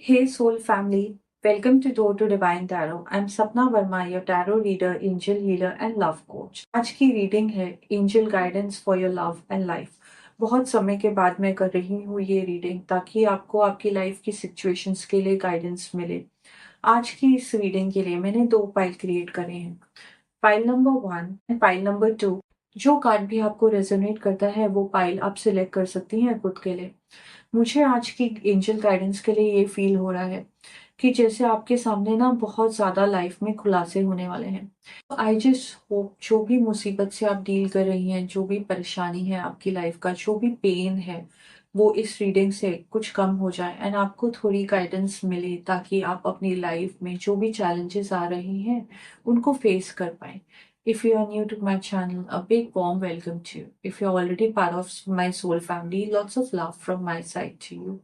Hey soul family, welcome to Door to Divine Tarot. I'm Sapna Verma, your tarot reader, angel healer and love coach. आज की reading है angel guidance for your love and life. बहुत समय के बाद मैं कर रही हूँ ये रीडिंग ताकि आपको आपकी लाइफ की सिचुएशंस के लिए गाइडेंस मिले। आज की इस रीडिंग के लिए मैंने दो पाइल क्रिएट करे हैं, pile number 1 and pile number 2। जो कार्ड भी आपको रेजोनेट करता है वो पाइल आप सिलेक्ट कर सकती हैं खुद के लिए। मुझे आज की एंजल गाइडेंस के लिए ये फील हो रहा है कि जैसे आपके सामने ना बहुत ज़्यादा लाइफ में खुलासे होने वाले हैं। तो आई जस्ट होप जो भी मुसीबत से आप डील कर रही हैं, जो भी परेशानी है आपकी लाइफ का, जो भी पेन है, वो इस रीडिंग से कुछ कम हो जाए एंड आपको थोड़ी गाइडेंस मिले ताकि आप अपनी लाइफ में जो भी चैलेंजेस आ रही हैं, उनको फेस कर पाएँ। If you are new to my channel, a big warm welcome to you. If you're already part of my soul family, lots of love from my side to you.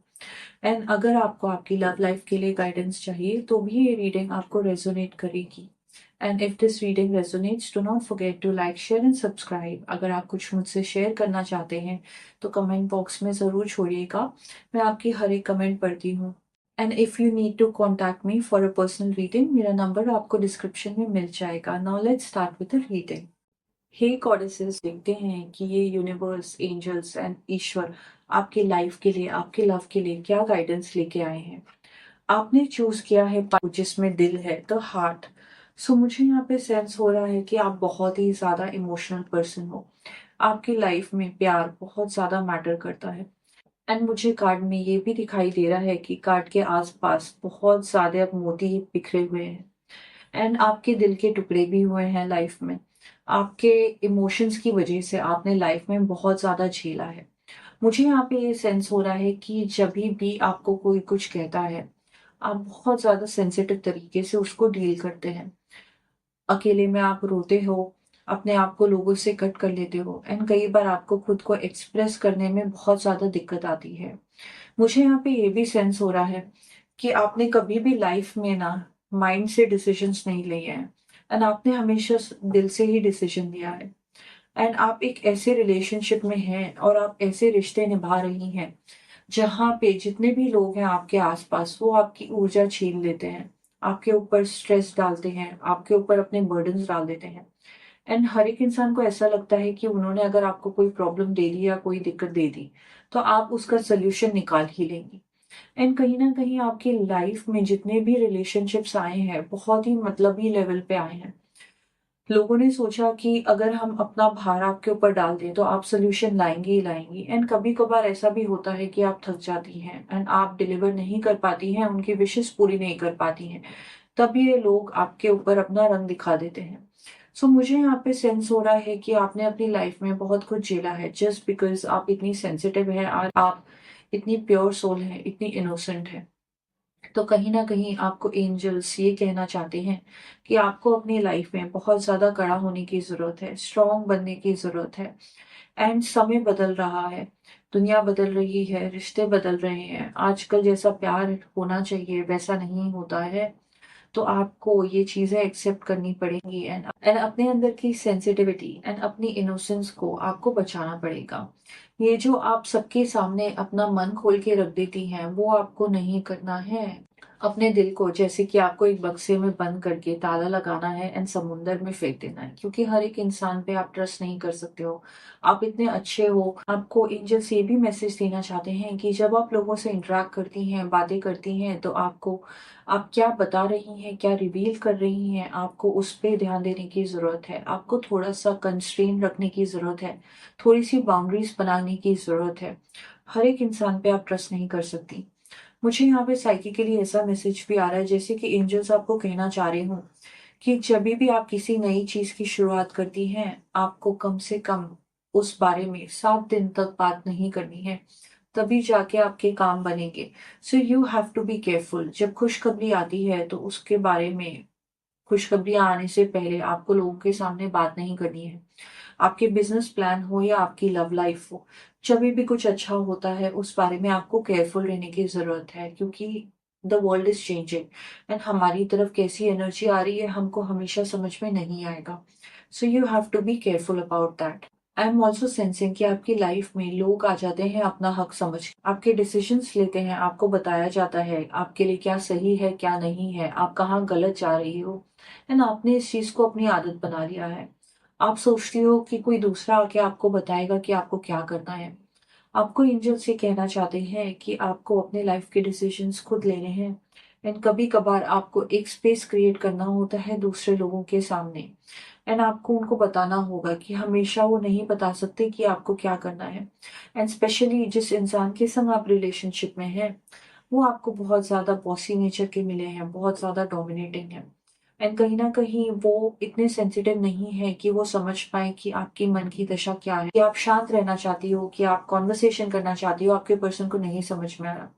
And अगर आपको आपकी love life के लिए guidance चाहिए तो भी ये reading आपको रेजोनेट करेगी। And if this reading resonates, do not forget to like, share and subscribe. अगर आप कुछ मुझसे शेयर करना चाहते हैं तो कमेंट बॉक्स में ज़रूर छोड़िएगा, मैं आपकी हर एक कमेंट पढ़ती हूँ। And if you need to contact me for a personal reading, मेरा नंबर आपको डिस्क्रिप्शन में मिल जाएगा। Now let's start with the reading. Hey goddesses, देखते हैं कि ये यूनिवर्स, एंजल्स एंड ईश्वर आपकी लाइफ के लिए, आपके लव के लिए क्या गाइडेंस लेके आए हैं। आपने चूज किया है जिसमें दिल है, द हार्ट। सो मुझे यहाँ पे सेंस हो रहा है कि आप बहुत ही ज्यादा इमोशनल पर्सन हो। आपकी लाइफ में प्यार बहुत ज्यादा मैटर करता है। एंड मुझे कार्ड में ये भी दिखाई दे रहा है कि कार्ड के आसपास बहुत ज्यादा मोती बिखरे हुए हैं एंड आपके दिल के टुकड़े भी हुए हैं लाइफ में। आपके इमोशंस की वजह से आपने लाइफ में बहुत ज़्यादा झेला है। मुझे यहाँ पे ये सेंस हो रहा है कि जब भी आपको कोई कुछ कहता है, आप बहुत ज़्यादा सेंसिटिव तरीके से उसको डील करते हैं। अकेले में आप रोते हो, अपने आप को लोगों से कट कर लेते हो एंड कई बार आपको खुद को एक्सप्रेस करने में बहुत ज़्यादा दिक्कत आती है। मुझे यहाँ पे ये भी सेंस हो रहा है कि आपने कभी भी लाइफ में ना माइंड से डिसीजंस नहीं लिए हैं एंड आपने हमेशा दिल से ही डिसीजन लिया है। एंड आप एक ऐसे रिलेशनशिप में हैं और आप ऐसे रिश्ते निभा रही हैं जहाँ पे जितने भी लोग हैं आपके आसपास, वो आपकी ऊर्जा छीन लेते हैं, आपके ऊपर स्ट्रेस डालते हैं, आपके ऊपर अपने बर्डन्स डाल देते हैं। एंड हर एक इंसान को ऐसा लगता है कि उन्होंने अगर आपको कोई प्रॉब्लम दे दी या कोई दिक्कत दे दी तो आप उसका सोल्यूशन निकाल ही लेंगी। एंड कहीं ना कहीं आपकी लाइफ में जितने भी रिलेशनशिप्स आए हैं बहुत ही मतलबी लेवल पे आए हैं। लोगों ने सोचा कि अगर हम अपना भार आपके ऊपर डाल दें तो आप सोल्यूशन लाएंगे ही लाएंगी। एंड कभी कभार ऐसा भी होता है कि आप थक जाती हैं एंड आप डिलीवर नहीं कर पाती हैं, उनकी विशेष पूरी नहीं कर पाती हैं। तब ये लोग आपके ऊपर अपना रंग दिखा देते हैं। सो मुझे यहाँ पे सेंस हो रहा है कि आपने अपनी लाइफ में बहुत कुछ झेला है जस्ट बिकॉज आप इतनी सेंसिटिव हैं और आप इतनी प्योर सोल है, इतनी इनोसेंट है। तो कहीं ना कहीं आपको एंजल्स ये कहना चाहते हैं कि आपको अपनी लाइफ में बहुत ज्यादा कड़ा होने की जरूरत है, स्ट्रांग बनने की जरूरत है। एंड समय बदल रहा है, दुनिया बदल रही है, रिश्ते बदल रहे हैं। आजकल जैसा प्यार होना चाहिए वैसा नहीं होता है। तो आपको ये चीजें एक्सेप्ट करनी पड़ेंगी एंड अपने अंदर की सेंसिटिविटी एंड अपनी इनोसेंस को आपको बचाना पड़ेगा। ये जो आप सबके सामने अपना मन खोल के रख देती हैं वो आपको नहीं करना है। अपने दिल को जैसे कि आपको एक बक्से में बंद करके ताला लगाना है एंड समुंदर में फेंक देना है, क्योंकि हर एक इंसान पे आप ट्रस्ट नहीं कर सकते हो। आप इतने अच्छे हो। आपको एंजल्स ये भी मैसेज देना चाहते हैं कि जब आप लोगों से इंटरेक्ट करती हैं, बातें करती हैं, तो आपको आप क्या बता रही हैं, क्या रिवील कर रही हैं, आपको उस पे ध्यान देने की जरूरत है। आपको थोड़ा सा कंस्ट्रेन रखने की जरूरत है, थोड़ी सी बाउंड्रीज बनाने की जरूरत है। हर एक इंसान पे आप ट्रस्ट नहीं कर सकती। मुझे यहाँ पे साइकिकली ऐसा मैसेज भी आ रहा है जैसे कि एंजल्स आपको कहना चाह रहे हो कि जब भी आप किसी नई चीज की शुरुआत करती हैं, आपको कम से कम उस बारे में 7 दिन तक बात नहीं करनी है, तभी जाके आपके काम बनेंगे। So you have to be careful. जब खुशखबरी आती है तो उसके बारे में, खुशखबरियां आने से पहले आपको लोगों के सामने बात नहीं करनी है। आपके बिजनेस प्लान हो या आपकी लव लाइफ हो, जब भी कुछ अच्छा होता है उस बारे में आपको केयरफुल रहने की जरूरत है, क्योंकि the world is changing and हमारी तरफ कैसी एनर्जी आ रही है हमको हमेशा समझ में नहीं आएगा। So you have to be careful about that. I am also sensing कि आपकी लाइफ में लोग आ जाते हैं अपना हक समझ के, आपके डिसीजंस लेते हैं, आपको बताया जाता है आपके लिए क्या सही है क्या नहीं है, आप कहाँ गलत जा रही हो। है ना, आपने इस चीज को अपनी आदत बना लिया है। आप सोचती हो कि कोई दूसरा आके आपको बताएगा कि आपको क्या करना है। आपको एंजल्स ये कहना चाहते हैं कि आपको अपने लाइफ के डिसीजंस खुद लेने हैं। एंड कभी कभार आपको एक स्पेस क्रिएट करना होता है दूसरे लोगों के सामने। एंड आपको उनको बताना होगा कि हमेशा वो नहीं बता सकते कि आपको क्या करना है। एंड स्पेशली जिस इंसान के संग आप रिलेशनशिप में हैं, वो आपको बहुत ज्यादा बॉसी नेचर के मिले हैं, बहुत ज्यादा डोमिनेटिंग है। एंड कहीं ना कहीं वो इतने सेंसिटिव नहीं है कि वो समझ पाए कि आपकी मन की दशा क्या है, कि आप शांत रहना चाहती हो, कि आप कॉन्वर्सेशन करना चाहती हो, आपके पर्सन को नहीं समझ में आ रहा।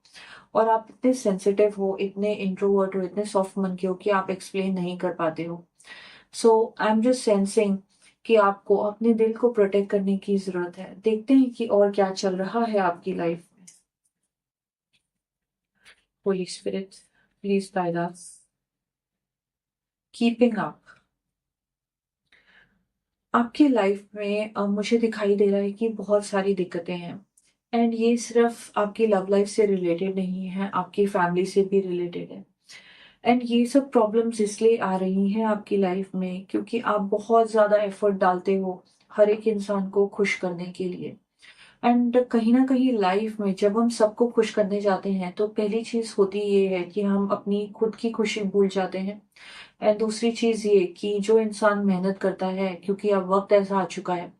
और आप इतने सेंसिटिव हो, इतने इंट्रोवर्ट हो, इतने सॉफ्ट मन के हो कि आप एक्सप्लेन नहीं कर पाते हो। सो आई एम जस्ट सेंसिंग कि आपको अपने दिल को प्रोटेक्ट करने की जरूरत है। देखते हैं कि और क्या चल रहा है आपकी लाइफ में। Holi spirit, please guide us. Keeping up. आपकी लाइफ में मुझे दिखाई दे रहा है कि बहुत सारी दिक्कतें हैं। एंड ये सिर्फ आपकी लव लाइफ से रिलेटेड नहीं है, आपकी फैमिली से भी रिलेटेड है। एंड ये सब प्रॉब्लम्स इसलिए आ रही हैं आपकी लाइफ में क्योंकि आप बहुत ज़्यादा एफर्ट डालते हो हर एक इंसान को खुश करने के लिए। एंड कहीं ना कहीं लाइफ में जब हम सबको खुश करने जाते हैं तो पहली चीज़ होती ये है कि हम अपनी खुद की खुशी भूल जाते हैं। एंड दूसरी चीज़ ये कि जो इंसान मेहनत करता है, क्योंकि अब वक्त ऐसा आ चुका है,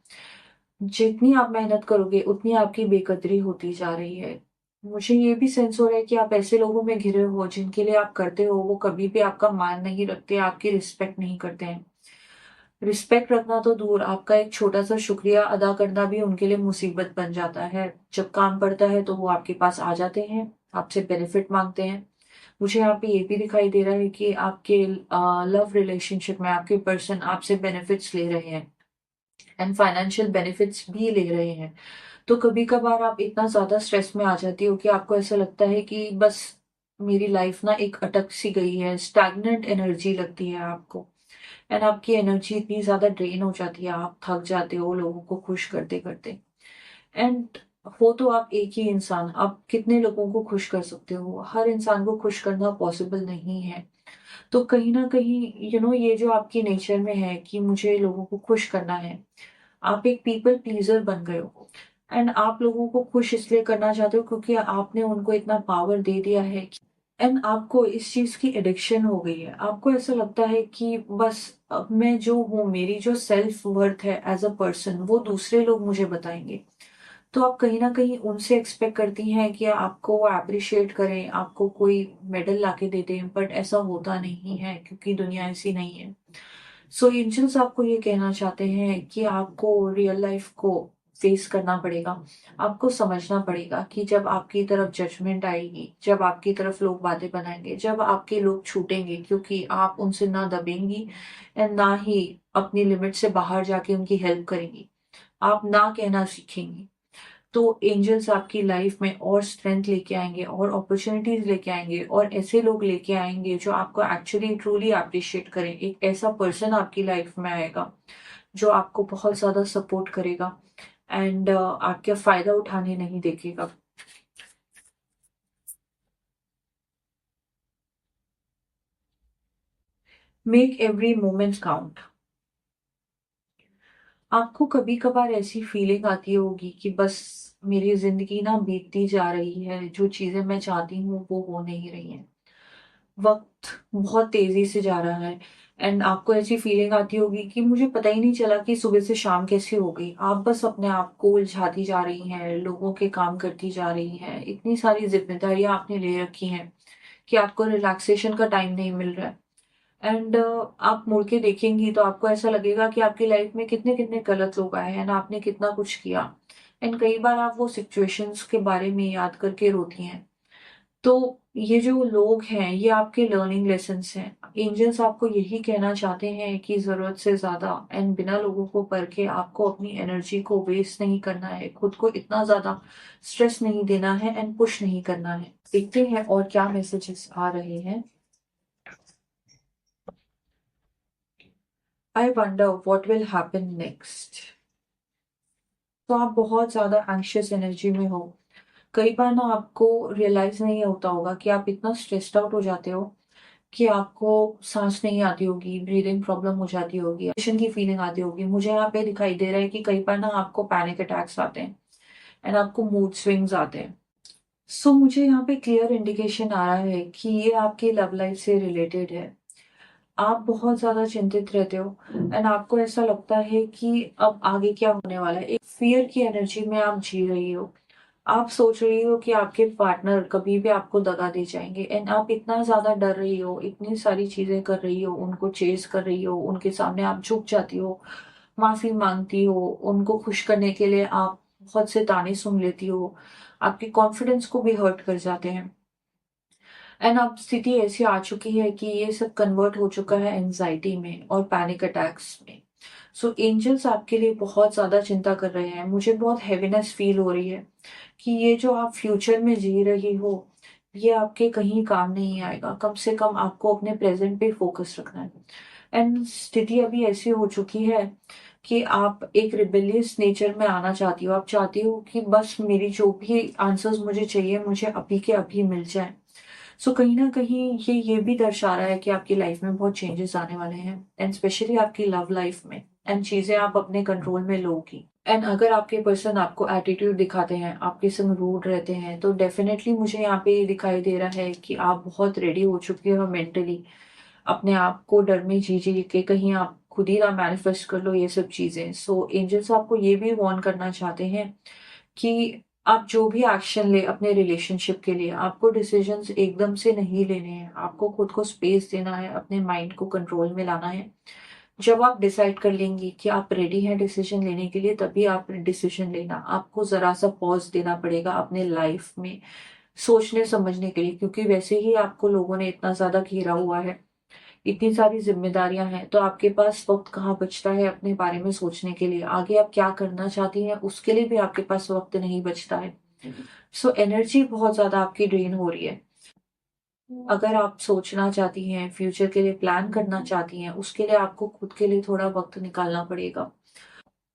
जितनी आप मेहनत करोगे उतनी आपकी बेकदरी होती जा रही है। मुझे ये भी सेंस हो रहा है कि आप ऐसे लोगों में घिरे हो जिनके लिए आप करते हो वो कभी भी आपका मान नहीं रखते, आपकी रिस्पेक्ट नहीं करते हैं। रिस्पेक्ट रखना तो दूर, आपका एक छोटा सा शुक्रिया अदा करना भी उनके लिए मुसीबत बन जाता है। जब काम पड़ता है तो वो आपके पास आ जाते हैं, आपसे बेनिफिट मांगते हैं। मुझे यहाँ पे ये भी दिखाई दे रहा है कि आपके लव रिलेशनशिप में आपके पर्सन आपसे बेनिफिट्स ले रहे हैं एंड फाइनेंशियल बेनिफिट्स भी ले रहे हैं। तो कभी कभार आप इतना ज्यादा स्ट्रेस में आ जाती हो कि आपको ऐसा लगता है कि बस मेरी लाइफ ना एक अटक सी गई है, स्टैग्नेंट एनर्जी लगती है आपको। एंड आपकी एनर्जी इतनी ज्यादा ड्रेन हो जाती है, आप थक जाते हो लोगों को खुश करते करते। एंड हो तो आप एक ही इंसान, आप कितने लोगों को खुश कर सकते हो, हर इंसान को खुश करना पॉसिबल नहीं है। तो कहीं ना कहीं ये जो आपकी नेचर में है कि मुझे लोगों को खुश करना है, आप एक पीपल प्लीजर बन गए हो। एंड आप लोगों को खुश इसलिए करना चाहते हो क्योंकि आपने उनको इतना पावर दे दिया है। एंड आपको इस चीज की एडिक्शन हो गई है, आपको ऐसा लगता है कि बस अब मैं जो हूँ, मेरी जो सेल्फ वर्थ है एज अ पर्सन, वो दूसरे लोग मुझे बताएंगे। तो आप कहीं ना कहीं उनसे एक्सपेक्ट करती हैं कि आपको वो अप्रिशिएट करें, आपको कोई मेडल लाके दे दें, बट ऐसा होता नहीं है क्योंकि दुनिया ऐसी नहीं है। सो एंजल्स आपको ये कहना चाहते हैं कि आपको रियल लाइफ को फेस करना पड़ेगा। आपको समझना पड़ेगा कि जब आपकी तरफ जजमेंट आएगी, जब आपकी तरफ लोग बातें बनाएंगे, जब आपके लोग छूटेंगे क्योंकि आप उनसे ना दबेंगी एंड ना ही अपनी लिमिट से बाहर जाके उनकी हेल्प करेंगी, आप ना कहना सीखेंगी, तो एंजल्स आपकी लाइफ में और स्ट्रेंथ लेके आएंगे और अपॉर्चुनिटीज लेके आएंगे और ऐसे लोग लेके आएंगे जो आपको एक्चुअली ट्रूली अप्रिशिएट करें। एक ऐसा पर्सन आपकी लाइफ में आएगा जो आपको बहुत ज्यादा सपोर्ट करेगा एंड आपका फायदा उठाने नहीं देखेगा। Make every moment count. आपको कभी कभार ऐसी फीलिंग आती होगी कि बस मेरी जिंदगी ना बीतती जा रही है, जो चीजें मैं चाहती हूँ वो हो नहीं रही हैं, वक्त बहुत तेजी से जा रहा है। एंड आपको ऐसी फीलिंग आती होगी कि मुझे पता ही नहीं चला कि सुबह से शाम कैसे हो गई। आप बस अपने आप को उलझाती जा रही हैं, लोगों के काम करती जा रही हैं, इतनी सारी जिम्मेदारियां आपने ले रखी हैं कि आपको रिलैक्सेशन का टाइम नहीं मिल रहा है। एंड आप मुड़ के देखेंगी तो आपको ऐसा लगेगा कि आपकी लाइफ में कितने कितने गलत लोग आए हैं ना, आपने कितना कुछ किया। एंड कई बार आप वो सिचुएशंस के बारे में याद करके रोती हैं। तो ये जो लोग हैं ये आपके लर्निंग लेसन्स हैं। एंजल्स आपको यही कहना चाहते हैं कि जरूरत से ज्यादा एंड बिना लोगों को परखे आपको अपनी एनर्जी को वेस्ट नहीं करना है, खुद को इतना ज्यादा स्ट्रेस नहीं देना है एंड पुश नहीं करना है। देखते हैं और क्या मैसेजेस आ रहे हैं। I wonder what will happen next. तो आप बहुत ज़्यादा एंग्शियस एनर्जी में हो। कई बार ना आपको रियलाइज़ नहीं होता होगा कि आप इतना स्ट्रेस्ड आउट हो जाते हो कि आपको साँस नहीं आती होगी, ब्रीथिंग प्रॉब्लम हो जाती होगी, टेंशन की फीलिंग आती होगी। मुझे यहाँ पे दिखाई दे रहा है कि कई बार ना आपको पैनिक अटैक्स आते हैं एंड आपको मूड स्विंग्स आते हैं। सो मुझे यहाँ पे क्लियर इंडिकेशन आ रहा है कि ये आपकी लव लाइफ से रिलेटेड है। आप बहुत ज़्यादा चिंतित रहते हो एंड आपको ऐसा लगता है कि अब आगे क्या होने वाला है। एक फ़ियर की एनर्जी में आप जी रही हो। आप सोच रही हो कि आपके पार्टनर कभी भी आपको दगा दे जाएँगे एंड आप इतना ज़्यादा डर रही हो, इतनी सारी चीज़ें कर रही हो, उनको चेज़ कर रही हो, उनके सामने आप झुक जाती हो, माफ़ी माँगती हो, उनको खुश करने के लिए आप बहुत से ताने सुन लेती हो, आपके कॉन्फिडेंस को भी हर्ट कर जाते हैं। एंड अब स्थिति ऐसी आ चुकी है कि ये सब कन्वर्ट हो चुका है एंजाइटी में और पैनिक अटैक्स में। सो एंजल्स आपके लिए बहुत ज़्यादा चिंता कर रहे हैं। मुझे बहुत हेवीनेस फील हो रही है कि ये जो आप फ्यूचर में जी रही हो, ये आपके कहीं काम नहीं आएगा। कम से कम आपको अपने प्रेज़ेंट पे फ़ोकस रखना है। एंड स्थिति अभी ऐसी हो चुकी है कि आप एक रिबेलियस नेचर में आना चाहती हो। आप चाहती हो कि बस मेरी जो भी आंसर्स मुझे चाहिए, मुझे अभी के अभी मिल जाएँ। सो कहीं न कहीं ये भी दर्शा रहा है कि आपकी लाइफ़ में बहुत चेंजेज़ आने वाले हैं एंड स्पेशली आपकी लव लाइफ़ में एंड चीज़ें आप अपने कंट्रोल में लोगी। एंड अगर आपके पर्सन आपको एटीट्यूड दिखाते हैं, आपके संग रूड रहते हैं, तो डेफ़िनेटली मुझे यहाँ पे ये दिखाई दे रहा है कि आप बहुत रेडी हो चुके हो मेंटली। अपने आप को डर में जी के कहीं आप खुद ही ना मैनिफेस्ट कर लो ये सब चीज़ें। सो एंजल्स आपको ये भी वार्न करना चाहते हैं कि आप जो भी एक्शन लें अपने रिलेशनशिप के लिए, आपको डिसीजंस एकदम से नहीं लेने हैं। आपको खुद को स्पेस देना है, अपने माइंड को कंट्रोल में लाना है। जब आप डिसाइड कर लेंगी कि आप रेडी हैं डिसीजन लेने के लिए, तभी आप डिसीजन लेना। आपको ज़रा-सा पॉज़ देना पड़ेगा अपने लाइफ में सोचने-समझने के लिए, क्योंकि वैसे ही आपको लोगों ने इतना ज़्यादा घेरा हुआ है। इतनी सारी ज़िम्मेदारियाँ हैं, तो आपके पास वक़्त कहाँ बचता है अपने बारे में सोचने के लिए। आगे आप क्या करना चाहती हैं, उसके लिए भी आपके पास वक़्त नहीं बचता है। सो एनर्जी बहुत ज़्यादा आपकी ड्रेन हो रही है। अगर आप सोचना चाहती हैं, फ्यूचर के लिए प्लान करना चाहती हैं, उसके लिए आपको खुद के लिए थोड़ा वक़्त निकालना पड़ेगा।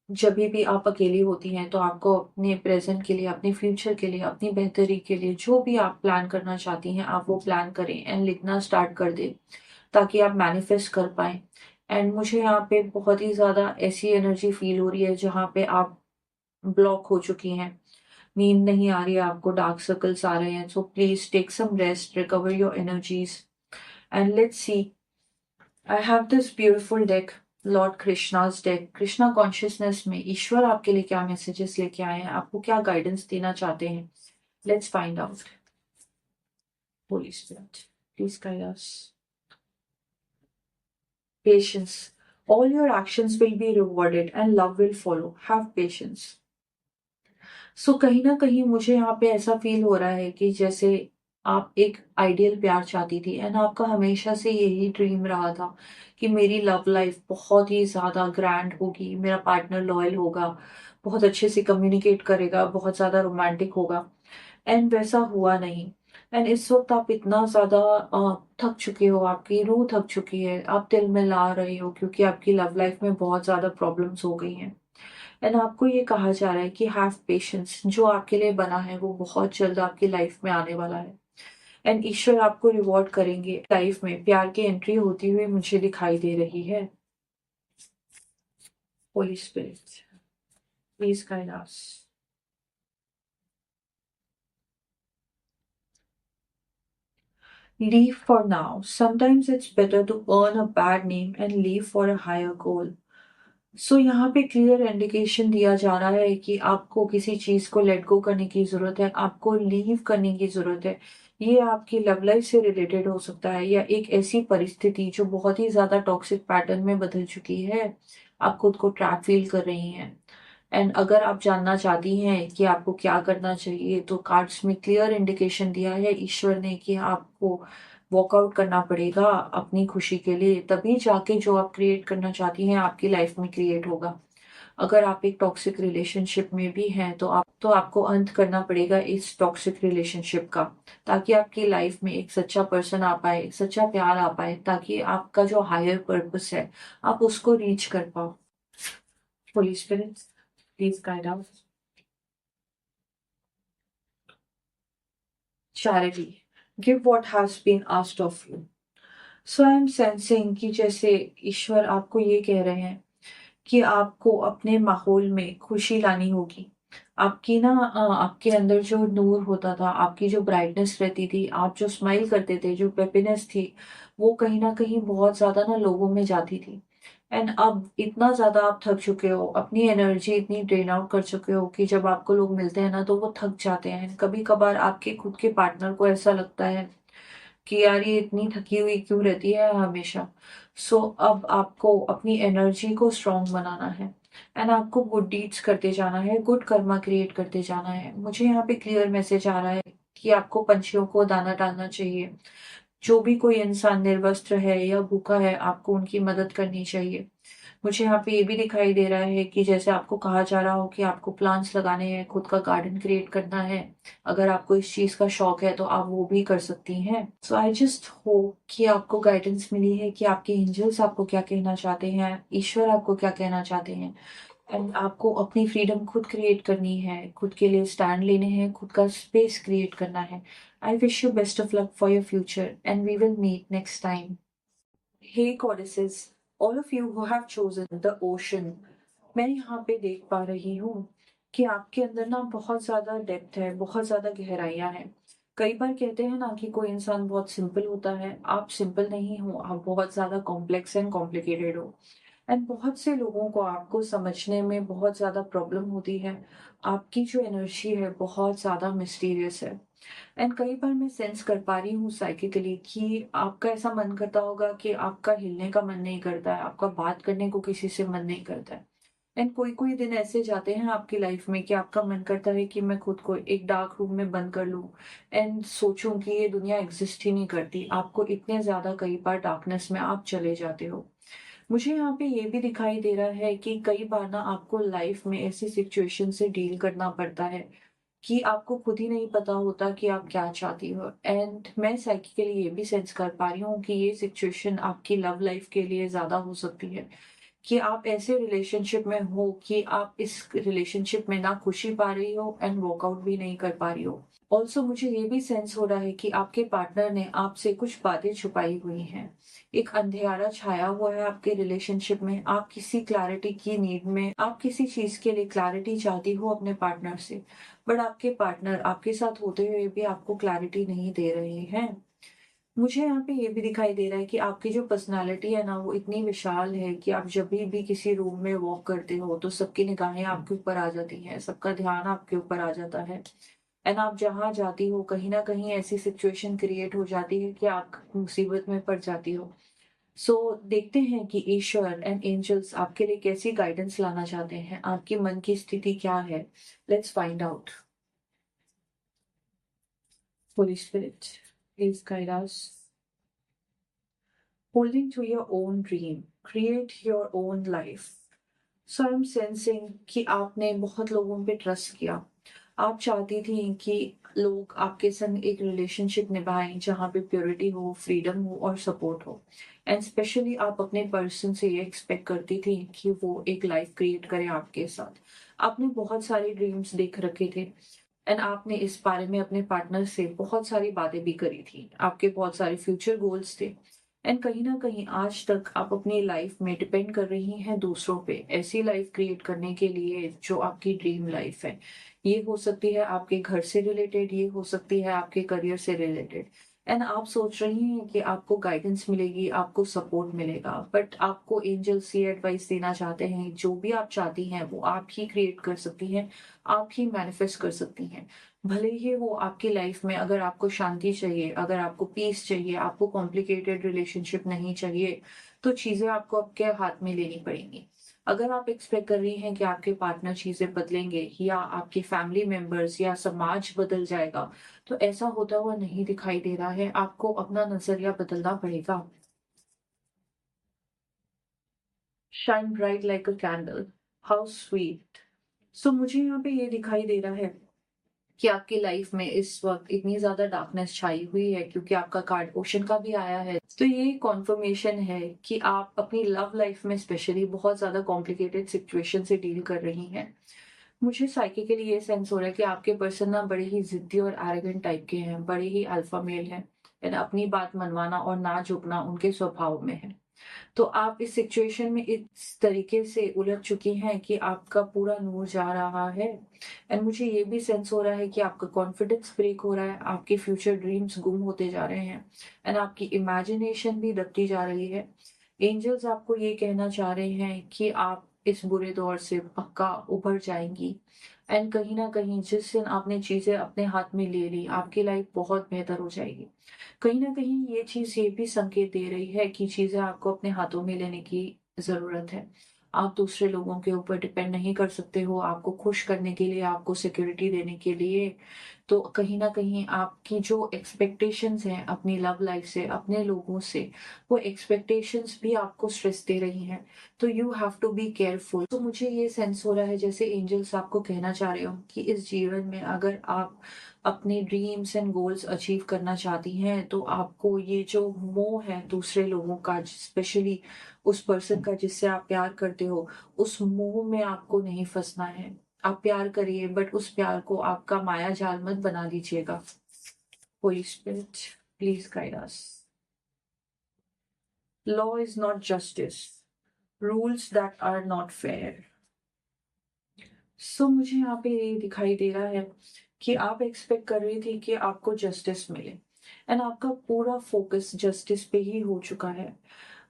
जभी भी आप अकेली होती हैं, तो आपको अपने प्रेज़ेंट के लिए, अपने फ्यूचर के लिए, अपनी बेहतरी के लिए, जो भी आप प्लान करना चाहती हैं, आप वो प्लान करें एंड लिखना स्टार्ट कर दें। ताकि आप मैनिफेस्ट कर पाएँ। एंड मुझे यहाँ पे बहुत ही ज़्यादा ऐसी एनर्जी फ़ील हो रही है जहाँ पे आप ब्लॉक हो चुकी हैं। नींद नहीं आ रही है आपको, डार्क सर्कल्स आ रहे हैं। So please take some rest, recover your energies and let's see. I have this beautiful deck, lord Krishna's deck. Krishna consciousness में ईश्वर आपके लिए क्या मैसेजेस लेके आए हैं? आपको क्या गाइडेंस देना चाहते हैं? Let's find out. Holi spirit, please guide us. Patience. All your actions will be rewarded and love will follow. Have patience. सो कहीं न कहीं मुझे यहाँ पे ऐसा फ़ील हो रहा है कि जैसे आप एक आइडियल प्यार चाहती थी एंड आपका हमेशा से यही ड्रीम रहा था कि मेरी लव लाइफ़ बहुत ही ज़्यादा ग्रैंड होगी, मेरा पार्टनर लॉयल होगा, बहुत अच्छे से कम्युनिकेट करेगा, बहुत ज़्यादा रोमांटिक होगा। एंड वैसा हुआ नहीं। एंड इस वक़्त आप इतना ज़्यादा थक चुके हो, आपकी रूह थक चुकी है, आप तिल-मिला रहे हो क्योंकि आपकी लव लाइफ़ में बहुत ज़्यादा प्रॉब्लम्स हो गई हैं। एंड आपको ये कहा जा रहा है कि हैव पेशेंस, जो आपके लिए बना है वो बहुत जल्द आपकी लाइफ़ में आने वाला है। एंड ईश्वर आपको रिवॉर्ड करेंगे। लाइफ़ में प्यार की एंट्री होती हुई मुझे दिखाई दे रही है। Holi spirit, please guide us. Leave for now. Sometimes it's better to earn a bad name and leave for a higher goal. सो यहाँ पे क्लियर इंडिकेशन दिया जा रहा है कि आपको किसी चीज़ को लेट गो करने की ज़रूरत है, आपको लीव करने की ज़रूरत है। ये आपकी लव लाइफ से रिलेटेड हो सकता है या एक ऐसी परिस्थिति जो बहुत ही ज़्यादा टॉक्सिक पैटर्न में बदल चुकी है, आप खुद को ट्रैप फ़ील कर रही हैं। एंड अगर आप जानना चाहती हैं कि आपको क्या करना चाहिए, तो कार्ड्स में क्लियर इंडिकेशन दिया है ईश्वर ने कि आपको वॉकआउट करना पड़ेगा अपनी खुशी के लिए, तभी जाके जो आप क्रिएट करना चाहती हैं आपकी लाइफ में क्रिएट होगा। अगर आप एक टॉक्सिक रिलेशनशिप में भी हैं, तो आपको अंत करना पड़ेगा इस टॉक्सिक रिलेशनशिप का, ताकि आपकी लाइफ में एक सच्चा पर्सन आ पाए, सच्चा प्यार आ पाए, ताकि आपका जो हायर पर्पस है, आप उसको रीच कर पाओ। Holi spirit, Please guide us. Charity. Give what has been asked of you. So I am sensing कि जैसे ईश्वर आपको ये कह रहे हैं कि आपको अपने माहौल में खुशी लानी होगी। आपके अंदर जो नूर होता था, आपकी जो ब्राइटनेस रहती थी, आप जो स्माइल करते थे, जो हैप्पीनेस थी, वो कहीं न कहीं बहुत ज़्यादा ना लोगों में जाती थी। एंड अब इतना ज़्यादा आप थक चुके हो, अपनी एनर्जी इतनी ड्रेन आउट कर चुके हो कि जब आपको लोग मिलते हैं ना, तो वो थक जाते हैं। कभी-कभार आपके खुद के पार्टनर को ऐसा लगता है कि यार ये इतनी थकी हुई क्यों रहती है हमेशा। सो अब आपको अपनी एनर्जी को स्ट्रॉन्ग बनाना है एंड आपको गुड डीड्स करते जाना है, गुड कर्मा क्रिएट करते जाना है। मुझे यहाँ पे क्लियर मैसेज आ रहा है कि आपको पंछियों को दाना डालना चाहिए। जो भी कोई इंसान निर्वस्त्र है या भूखा है, आपको उनकी मदद करनी चाहिए। मुझे यहाँ पे ये भी दिखाई दे रहा है कि जैसे आपको कहा जा रहा हो कि आपको प्लांट्स लगाने हैं, खुद का गार्डन क्रिएट करना है। अगर आपको इस चीज़ का शौक है तो आप वो भी कर सकती हैं। सो आई जस्ट होप कि आपको गाइडेंस मिली है कि आपके एंजल्स आपको क्या कहना चाहते हैं, ईश्वर आपको क्या कहना चाहते हैं। एंड आपको अपनी फ्रीडम खुद क्रिएट करनी है, खुद के लिए स्टैंड लेने हैं, खुद का स्पेस क्रिएट करना है। I wish you best of luck for your future and we will meet next time. Hey goddesses, all of you who have chosen the ocean, मैं यहाँ पे देख पा रही हूँ कि आपके अंदर ना बहुत ज़्यादा डेप्थ है, बहुत ज़्यादा गहराइयाँ हैं। कई बार कहते हैं ना कि कोई इंसान बहुत सिंपल होता है, आप सिंपल नहीं हो, आप बहुत ज़्यादा कॉम्प्लेक्स एंड कॉम्प्लिकेटेड हो। एंड बहुत से लोगों को आपको समझने में बहुत ज़्यादा प्रॉब्लम होती है। आपकी जो एनर्जी है बहुत ज़्यादा मिस्टीरियस है। एंड कई बार मैं सेंस कर पा रही हूँ साइकिकली कि आपका ऐसा मन करता होगा कि आपका हिलने का मन नहीं करता है, आपका बात करने को किसी से मन नहीं करता है। एंड कोई कोई दिन ऐसे जाते हैं आपकी लाइफ में कि आपका मन करता है कि मैं खुद को एक डार्क रूम में बंद कर लूं एंड सोचूं कि ये दुनिया एग्जिस्ट ही नहीं करती। आपको इतने ज्यादा कई बार डार्कनेस में आप चले जाते हो। मुझे यहाँ पे ये भी दिखाई दे रहा है कि कई बार ना आपको लाइफ में ऐसी सिचुएशन से डील करना पड़ता है कि आपको खुद ही नहीं पता होता कि आप क्या चाहती हो। एंड मैं साइकिकली ये भी सेंस कर पा रही हूँ कि ये सिचुएशन आपकी लव लाइफ के लिए ज्यादा हो सकती है कि आप ऐसे रिलेशनशिप में हो कि आप इस रिलेशनशिप में ना खुशी पा रही हो एंड वर्कआउट भी नहीं कर पा रही हो। ऑल्सो मुझे ये भी सेंस हो रहा है कि आपके पार्टनर ने आपसे कुछ बातें छुपाई हुई हैं। एक अंधेरा छाया हुआ है आपके रिलेशनशिप में। आप किसी क्लैरिटी की नीड में, आप किसी चीज के लिए क्लैरिटी चाहती हो अपने पार्टनर से, बट आपके पार्टनर आपके साथ होते हुए भी आपको क्लैरिटी नहीं दे रहे हैं। मुझे यहाँ पे ये भी दिखाई दे रहा है कि आपकी जो पर्सनालिटी है ना, वो इतनी विशाल है कि आप जब भी किसी रूम में वॉक करते हो तो सबकी निगाहें आपके ऊपर आ जाती हैं, सबका ध्यान आपके ऊपर आ जाता है। एंड आप जहाँ जाती हो कहीं ना कहीं ऐसी सिचुएशन क्रिएट हो जाती है कि आप मुसीबत में पड़ जाती हो। सो देखते हैं कि ईश्वर एंड एंजल्स आपके लिए कैसी गाइडेंस लाना चाहते हैं, आपकी मन की स्थिति क्या है। Let's find out. Holi spirit, please guide us. Holding to your own dream, create your own life. So I am sensing कि आपने बहुत लोगों पे ट्रस्ट किया। आप चाहती थी कि लोग आपके संग एक रिलेशनशिप निभाएं जहाँ पे प्योरिटी हो, फ्रीडम हो और सपोर्ट हो। एंड स्पेशली आप अपने पर्सन से ये एक्सपेक्ट करती थी कि वो एक लाइफ क्रिएट करे आपके साथ। आपने बहुत सारे ड्रीम्स देख रखे थे एंड आपने इस बारे में अपने पार्टनर से बहुत सारी बातें भी करी थी। आपके बहुत सारे फ्यूचर गोल्स थे। एंड कहीं ना कहीं आज तक आप अपनी लाइफ में डिपेंड कर रही हैं दूसरों पे ऐसी लाइफ क्रिएट करने के लिए जो आपकी ड्रीम लाइफ है। ये हो सकती है आपके घर से रिलेटेड, ये हो सकती है आपके करियर से रिलेटेड। एंड आप सोच रही हैं कि आपको गाइडेंस मिलेगी, आपको सपोर्ट मिलेगा, बट आपको एंजल्स ये एडवाइस देना चाहते हैं जो भी आप चाहती हैं वो आप ही क्रिएट कर सकती हैं, आप ही मैनिफेस्ट कर सकती हैं। भले ही वो आपकी लाइफ में, अगर आपको शांति चाहिए, अगर आपको पीस चाहिए, आपको कॉम्प्लिकेटेड रिलेशनशिप नहीं चाहिए, तो चीजें आपको आपके हाथ में लेनी पड़ेंगी। अगर आप एक्सपेक्ट कर रही हैं कि आपके पार्टनर चीजें बदलेंगे या आपके फैमिली मेंबर्स या समाज बदल जाएगा, तो ऐसा होता हुआ नहीं दिखाई दे रहा है। आपको अपना नजरिया बदलना पड़ेगा। Shine bright like a candle, how sweet. So मुझे यहाँ पे ये दिखाई दे रहा है कि आपकी लाइफ में इस वक्त इतनी ज्यादा डार्कनेस छाई हुई है क्योंकि आपका कार्ड ओशन का भी आया है। तो ये कॉन्फर्मेशन है कि आप अपनी लव लाइफ में स्पेशली बहुत ज्यादा कॉम्प्लिकेटेड सिचुएशन से डील कर रही हैं। मुझे साइकिकली ये सेंस हो रहा है कि आपके पर्सन ना बड़े ही ज़िद्दी और एरोगेंट टाइप के हैं, बड़े ही अल्फा मेल हैं एंड अपनी बात मनवाना और ना झुकना उनके स्वभाव में है। तो आप इस सिचुएशन में इस तरीके से उलझ चुकी हैं कि आपका पूरा नूर जा रहा है एंड मुझे ये भी सेंस हो रहा है कि आपका कॉन्फिडेंस ब्रेक हो रहा है, आपके फ्यूचर ड्रीम्स गुम होते जा रहे हैं एंड आपकी इमेजिनेशन भी दबती जा रही है। एंजल्स आपको ये कहना चाह रहे हैं कि आप इस बुरे दौर से पक्का उभर जाएंगी एंड कहीं ना कहीं जिस दिन आपने चीजें अपने हाथ में ले ली, आपकी लाइफ बहुत बेहतर हो जाएगी। कहीं न कहीं ये चीज़ ये भी संकेत दे रही है कि चीज़ें आपको अपने हाथों में लेने की ज़रूरत है। आप दूसरे लोगों के ऊपर डिपेंड नहीं कर सकते हो, आपको खुश करने के लिए, आपको सिक्योरिटी देने के लिए। तो कहीं न कहीं आपकी जो एक्सपेक्टेशंस हैं अपनी लव लाइफ़ से, अपने लोगों से, वो एक्सपेक्टेशंस भी आपको स्ट्रेस दे रही हैं। तो you have to be careful. तो मुझे ये सेंस हो रहा है जैसे एंजल्स आपको कहना चाह रहे हो कि इस जीवन में अगर आप अपने ड्रीम्स एंड गोल्स अचीव करना चाहती हैं तो आपको ये जो मोह है दूसरे लोगों का, स्पेशली उस पर्सन का जिससे आप प्यार करते हो, उस मोह में आपको नहीं फंसना है। आप प्यार करिए बट उस प्यार को आपका माया जाल मत बना लीजिएगा। Holy spirit, please guide us. Law is not justice, rules that are not fair. So मुझे यहाँ पे ये दिखाई दे रहा है कि आप एक्सपेक्ट कर रही थी कि आपको जस्टिस मिले एंड आपका पूरा फोकस जस्टिस पे ही हो चुका है।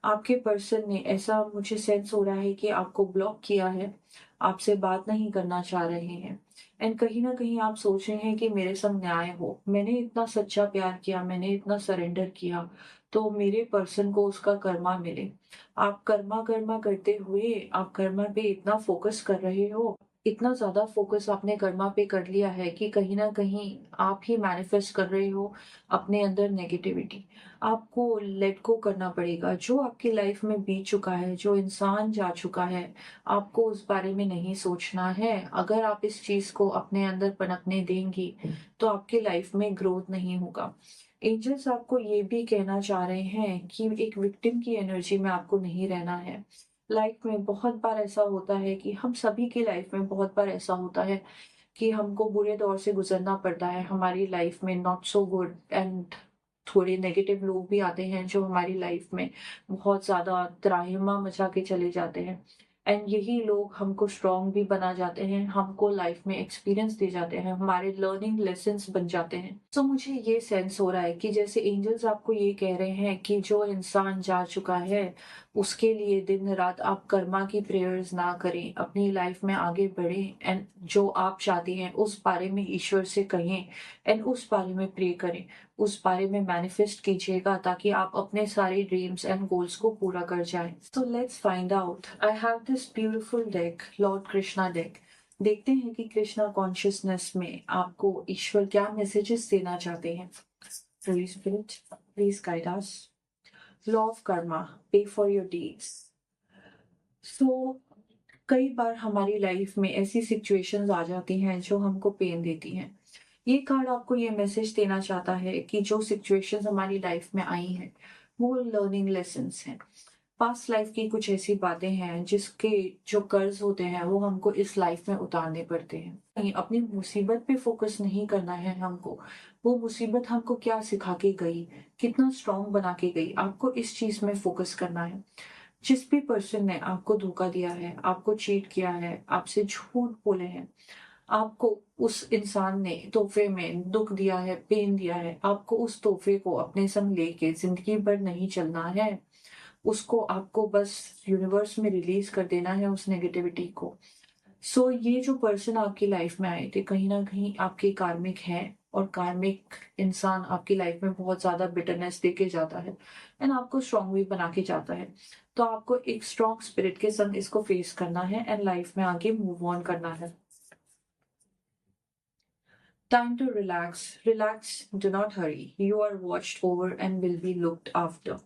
आपके पर्सन ने, ऐसा मुझे सेंस हो रहा है कि आपको ब्लॉक किया है, आपसे बात नहीं करना चाह रहे हैं एंड कहीं ना कहीं आप सोच रहे हैं कि मेरे संग न्याय हो, मैंने इतना सच्चा प्यार किया, मैंने इतना सरेंडर किया, तो मेरे पर्सन को उसका कर्मा मिले। आप कर्मा कर्मा करते हुए आप कर्मा पे इतना फोकस कर रहे हो, इतना ज़्यादा फ़ोकस आपने कर्मा पे कर लिया है कि कहीं न कहीं आप ही मैनिफेस्ट कर रहे हो अपने अंदर नेगेटिविटी। आपको लेट गो करना पड़ेगा। जो आपकी लाइफ़ में बीत चुका है, जो इंसान जा चुका है, आपको उस बारे में नहीं सोचना है। अगर आप इस चीज़ को अपने अंदर पनपने देंगी, तो आपकी लाइफ़ में ग्रोथ नहीं होगा। एंजल्स आपको ये भी कहना चाह रहे हैं कि एक विक्टिम की एनर्जी में आपको नहीं रहना है। लाइफ में बहुत बार ऐसा होता है कि हम सभी की लाइफ में बहुत बार ऐसा होता है कि हमको बुरे दौर से गुजरना पड़ता है। हमारी लाइफ में नॉट सो गुड एंड थोड़े नेगेटिव लोग भी आते हैं जो हमारी लाइफ में बहुत ज़्यादा त्राहिमा मचा के चले जाते हैं एंड यही लोग हमको स्ट्रांग भी बना जाते हैं, हमको लाइफ में एक्सपीरियंस दे जाते हैं, हमारे लर्निंग लेसन्स बन जाते हैं। तो मुझे ये सेंस हो रहा है कि जैसे एंजल्स आपको ये कह रहे हैं कि जो इंसान जा चुका है उसके लिए दिन रात आप कर्मा की प्रेयर्स ना करें, अपनी लाइफ में आगे बढ़ें एंड जो आप चाहती हैं उस बारे में ईश्वर से कहें एंड उस बारे में प्रे करें, उस बारे में मैनिफेस्ट कीजिएगा ताकि आप अपने सारे ड्रीम्स एंड गोल्स को पूरा कर जाएं। So let's find out. I have this beautiful deck, Lord Krishna deck. देखते हैं कि कृष्णा कॉन्शियसनेस में आपको ईश्वर क्या मैसेजेस देना चाहते हैं। Holy Spirit, please guide us. Law of karma, pay for your deeds. So कई बार हमारी लाइफ में ऐसी सिचुएशंस आ जाती हैं जो हमको पेन देती हैं। ये कार्ड आपको ये मैसेज देना चाहता है कि जो सिचुएशंस हमारी लाइफ में आई हैं वो लर्निंग लेसन्स हैं। पास्ट लाइफ की कुछ ऐसी बातें हैं जिसके जो कर्ज होते हैं वो हमको इस लाइफ में उतारने पड़ते हैं। कहीं अपनी मुसीबत पे फोकस नहीं करना है हमको, वो मुसीबत हमको क्या सिखा के गई, कितना स्ट्रांग बना के गई, आपको इस चीज में फोकस करना है। जिस भी पर्सन ने आपको धोखा दिया है, आपको चीट किया है, आपसे झूठ बोले हैं, आपको उस इंसान ने तोहफे में दुख दिया है, पेन दिया है, आपको उस तोहफे को अपने संग लेके जिंदगी भर नहीं चलना है। उसको आपको बस यूनिवर्स में रिलीज कर देना है उस नेगेटिविटी को। सो ये जो पर्सन आपकी लाइफ में आए थे कहीं ना कहीं आपके कार्मिक हैं और कार्मिक इंसान आपकी लाइफ में बहुत ज्यादा बिटरनेस देके जाता है एंड आपको स्ट्रांग भी बना के जाता है। तो आपको एक स्ट्रांग स्पिरिट के संग इसको फेस करना है एंड लाइफ में आगे मूव ऑन करना है। Time to relax. Relax, do not hurry. You are watched over and will be looked after.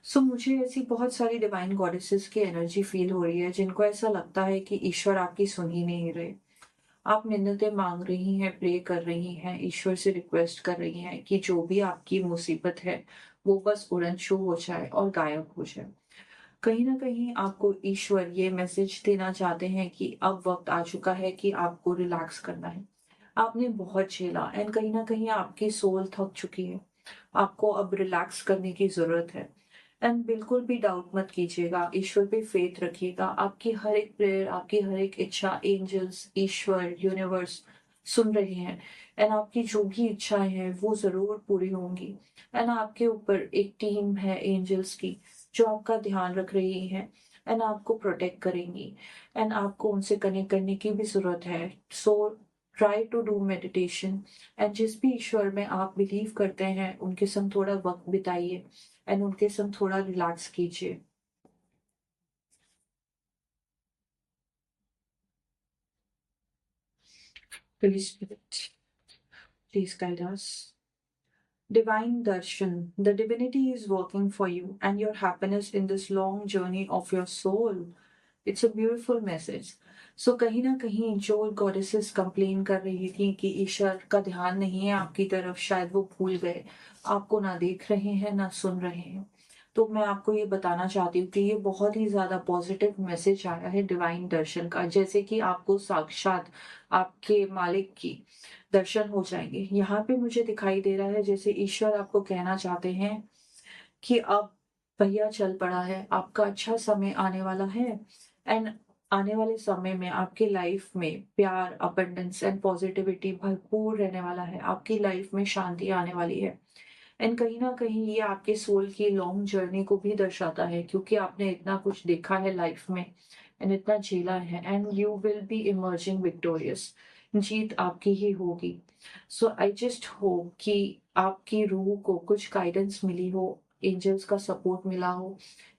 सो मुझे ऐसी बहुत सारी डिवाइन गॉडेसेस की एनर्जी फील हो रही है जिनको ऐसा लगता है कि ईश्वर आपकी सुन ही नहीं रहे। आप मिन्नतें मांग रही हैं, प्रे कर रही हैं, ईश्वर से रिक्वेस्ट कर रही हैं कि जो भी आपकी मुसीबत है वो बस उड़न छू हो जाए और गायब हो जाए। कहीं न कहीं आपको ईश्वर ये मैसेज देना चाहते हैं कि अब वक़्त आ चुका है कि आपको रिलैक्स करना है। आपने बहुत झेला एंड कहीं न कहीं आपकी सोल थक चुकी है। आपको अब रिलैक्स करने की ज़रूरत है। एंड बिल्कुल भी डाउट मत कीजिएगा, ईश्वर पे फ़ेथ रखिएगा। आपकी हर एक प्रेयर, आपकी हर एक इच्छा एंजल्स, ईश्वर, यूनिवर्स सुन रहे हैं एंड आपकी जो भी इच्छाएँ हैं वो ज़रूर पूरी होंगी। एंड आपके ऊपर एक टीम है एंजल्स की जो आपका ध्यान रख रही है एंड आपको प्रोटेक्ट करेंगी एंड आपको उनसे कनेक्ट करने की भी ज़रूरत है। So try to do meditation and जिस भी ईश्वर में आप बिलीव करते हैं उनके संग थोड़ा वक़्त बिताइए एंड उनके संग थोड़ा रिलैक्स कीजिए। Please spirit, please guide us. Divine Darshan, the divinity is working for you and your happiness in this long journey of your soul. It's a beautiful message. So कहीं ना कहीं जो गॉडेसेस कंप्लेन कर रही थी कि ईश्वर का ध्यान नहीं है आपकी तरफ, शायद वो भूल गए, आपको ना देख रहे हैं ना सुन रहे हैं, तो मैं आपको ये बताना चाहती हूँ कि ये बहुत ही ज्यादा पॉजिटिव मैसेज आया है डिवाइन दर्शन का, जैसे कि आपको साक्षात आपके मालिक की दर्शन हो जाएंगे। यहाँ पे मुझे दिखाई दे रहा है जैसे ईश्वर आपको कहना चाहते हैं कि अब पहिया चल पड़ा है, आपका अच्छा समय आने वाला है एंड आने वाले समय में आपकी लाइफ में प्यार, अबंडेंस एंड पॉजिटिविटी भरपूर रहने वाला है। आपकी लाइफ में शांति आने वाली है एंड कहीं न कहीं ये आपके सोल की लॉन्ग जर्नी को भी दर्शाता है, क्योंकि आपने इतना कुछ देखा है लाइफ में एंड इतना झेला है and you will be emerging victorious. जीत आपकी ही होगी। सो आई जस्ट होप कि आपकी रूह को कुछ गाइडेंस मिली हो, एंजल्स का सपोर्ट मिला हो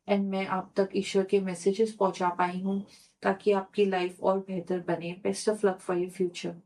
एंड मैं आप तक ईश्वर के मैसेजेस पहुंचा पाई हूँ ताकि आपकी लाइफ और बेहतर बने। Best of luck for your future.